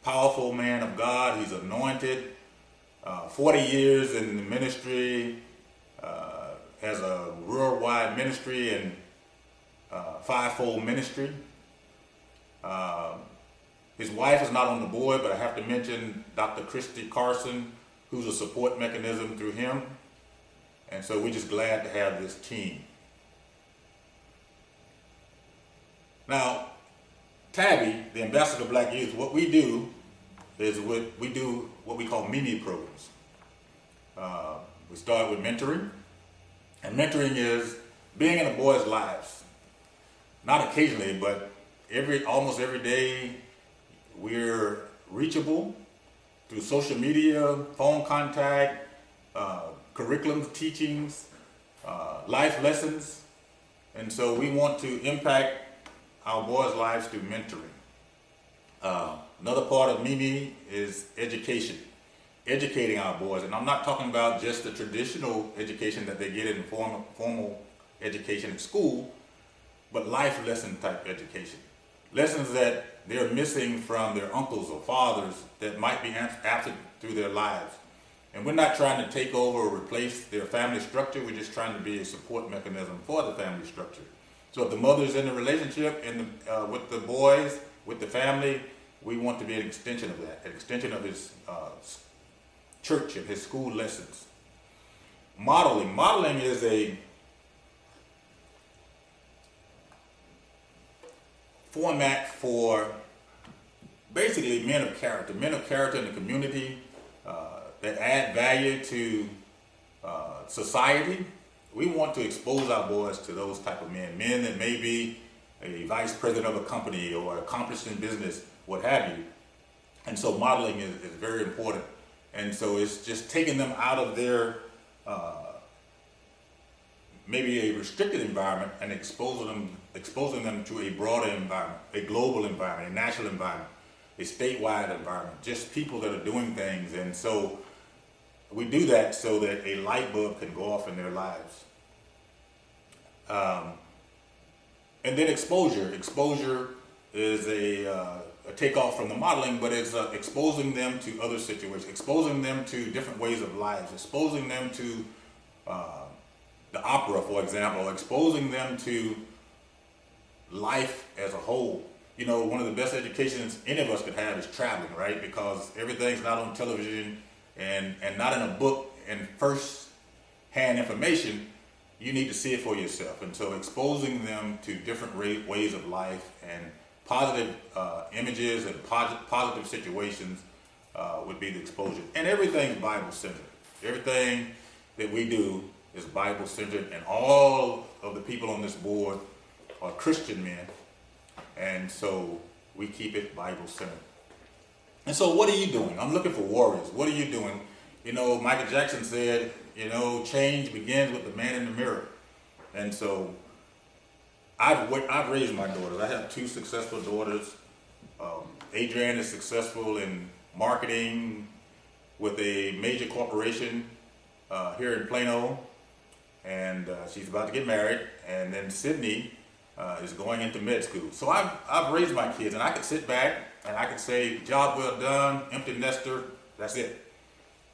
powerful man of God. He's anointed, 40 years in the ministry, has a worldwide ministry and fivefold ministry. His wife is not on the board, but I have to mention Dr. Christy Carson, who's a support mechanism through him. And so we're just glad to have this team. Now, TABY, the Ambassador of Black Youth, what we do is we do what we call mini programs. We start with mentoring. And mentoring is being in the boys' lives. Not occasionally, but almost every day we're reachable through social media, phone contact, curriculum teachings, life lessons. And so we want to impact our boys' lives through mentoring. Another part of Mimi is education, educating our boys. And I'm not talking about just the traditional education that they get in formal education in school, but life lesson type education. Lessons that they're missing from their uncles or fathers that might be absent through their lives. And we're not trying to take over or replace their family structure. We're just trying to be a support mechanism for the family structure. So if the mother's in a relationship with the boys, with the family, we want to be an extension of that, an extension of his church and his school lessons. Modeling. Modeling is a format for basically men of character in the community that add value to society. We want to expose our boys to those type of men that may be a vice president of a company or accomplished in business, what have you. And so modeling is very important. And so it's just taking them out of their maybe a restricted environment and exposing them to a broader environment, a global environment, a national environment, a statewide environment, just people that are doing things. And so we do that so that a light bulb can go off in their lives. And then exposure. Exposure is a takeoff from the modeling, but it's exposing them to other situations, exposing them to different ways of life, exposing them to the opera, for example, exposing them to life as a whole. You know, one of the best educations any of us could have is traveling, right? Because everything's not on television and not in a book and first-hand information. You need to see it for yourself. And so exposing them to different ways of life and positive images and positive situations would be the exposure. And everything's Bible-centered. Everything that we do is Bible-centered, and all of the people on this board are Christian men, and so we keep it Bible-centered. And so what are you doing? I'm looking for warriors. What are you doing? You know, Michael Jackson said, you know, change begins with the man in the mirror. And so I've raised my daughters. I have two successful daughters. Adrienne is successful in marketing with a major corporation here in Plano, and she's about to get married. And then Sydney is going into med school. So I've raised my kids, and I could sit back and I could say, job well done, empty nester, that's it.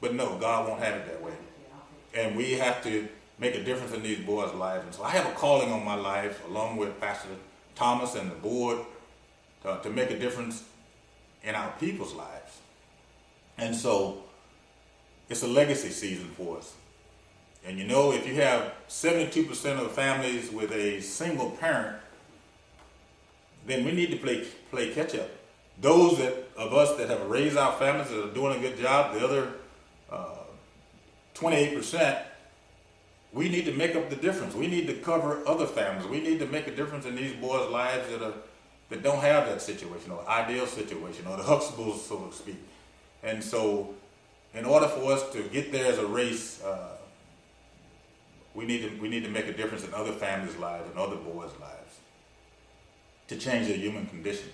But no, God won't have it that way. And we have to make a difference in these boys' lives. And so I have a calling on my life, along with Pastor Thomas and the board, to make a difference in our people's lives. And so it's a legacy season for us. And you know, if you have 72% of the families with a single parent, then we need to play catch up. Those of us that have raised our families that are doing a good job, the other 28%, we need to make up the difference. We need to cover other families. We need to make a difference in these boys' lives that don't have that situation, or ideal situation, or the Huxtables, so to speak. And so in order for us to get there as a race, we need to make a difference in other families' lives and other boys' lives to change their human condition.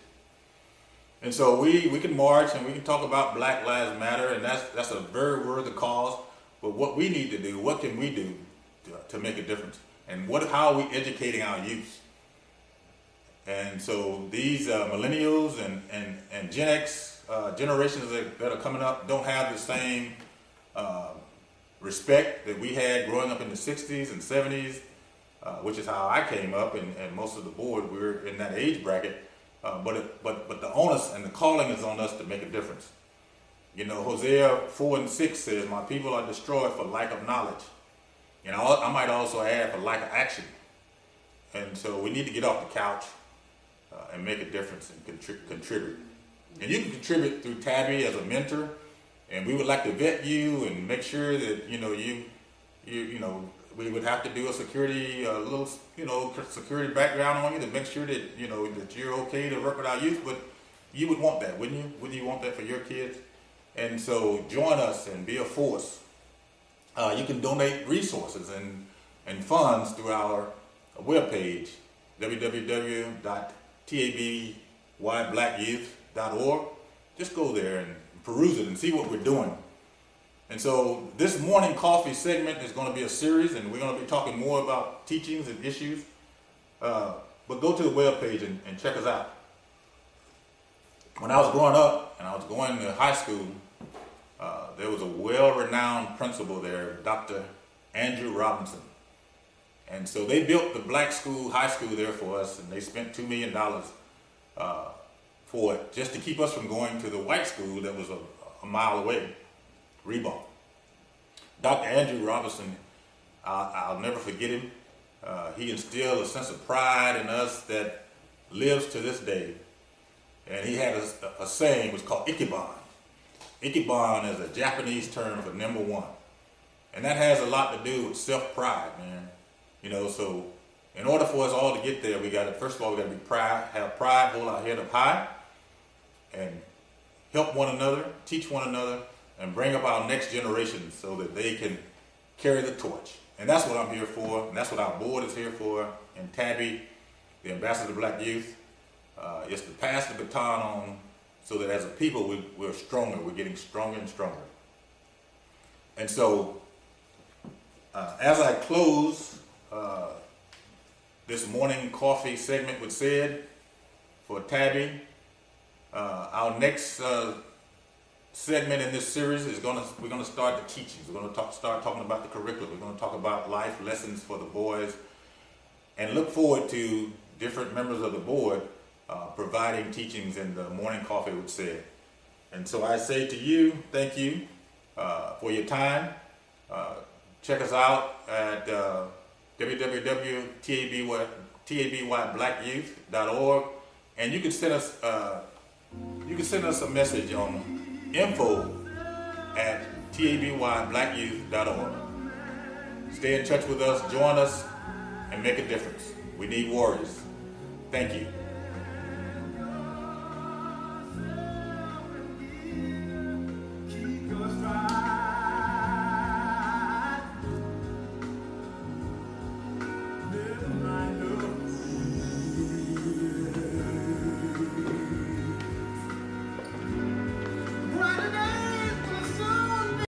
And so we can march and we can talk about Black Lives Matter, and that's a very worthy cause. But what we need to do, what can we do to make a difference? And how are we educating our youth? And so these millennials and Gen X generations that are coming up don't have the same respect that we had growing up in the 60s and 70s, which is how I came up, and most of the board, we're in that age bracket. But the onus and the calling is on us to make a difference. You know, Hosea 4:6 says, "My people are destroyed for lack of knowledge." And I might also add, for lack of action. And so we need to get off the couch and make a difference and contribute. And you can contribute through TABY as a mentor, and we would like to vet you and make sure that we would have to do a security security background on you to make sure that that you're okay to work with our youth. But you would want that, wouldn't you? Wouldn't you want that for your kids? And so join us and be a force. You can donate resources and funds through our webpage, www.tabyblackYouth.org. Just go there and peruse it and see what we're doing. And so this morning coffee segment is going to be a series, and we're going to be talking more about teachings and issues. But go to the webpage and check us out. When I was growing up and I was going to high school, there was a well-renowned principal there, Dr. Andrew Robinson. And so they built the black high school there for us, and they spent $2 million for it, just to keep us from going to the white school that was a mile away, Reebok. Dr. Andrew Robinson, I'll never forget him. He instilled a sense of pride in us that lives to this day. And he had a saying, it was called Ikiban. Ikiban is a Japanese term for number one. And that has a lot to do with self-pride, man. So in order for us all to get there, first of all, we got to be have pride, hold our head up high, and help one another, teach one another, and bring up our next generation so that they can carry the torch. And that's what I'm here for, and that's what our board is here for, and TABY, the Ambassador of Black Youth, is to pass the baton on so that as a people we're stronger, we're getting stronger and stronger. And so as I close this morning coffee segment with said for TABY, our next segment in this series is we're gonna start the teachings. We're gonna start talking about the curriculum. We're gonna talk about life lessons for the boys, and look forward to different members of the board providing teachings in the morning coffee with said. And so I say to you, thank you for your time. Check us out at www.tabyblackyouth.org, and you can send us a message on info@tabyblackyouth.org. Stay in touch with us, join us, and make a difference. We need warriors. Thank you.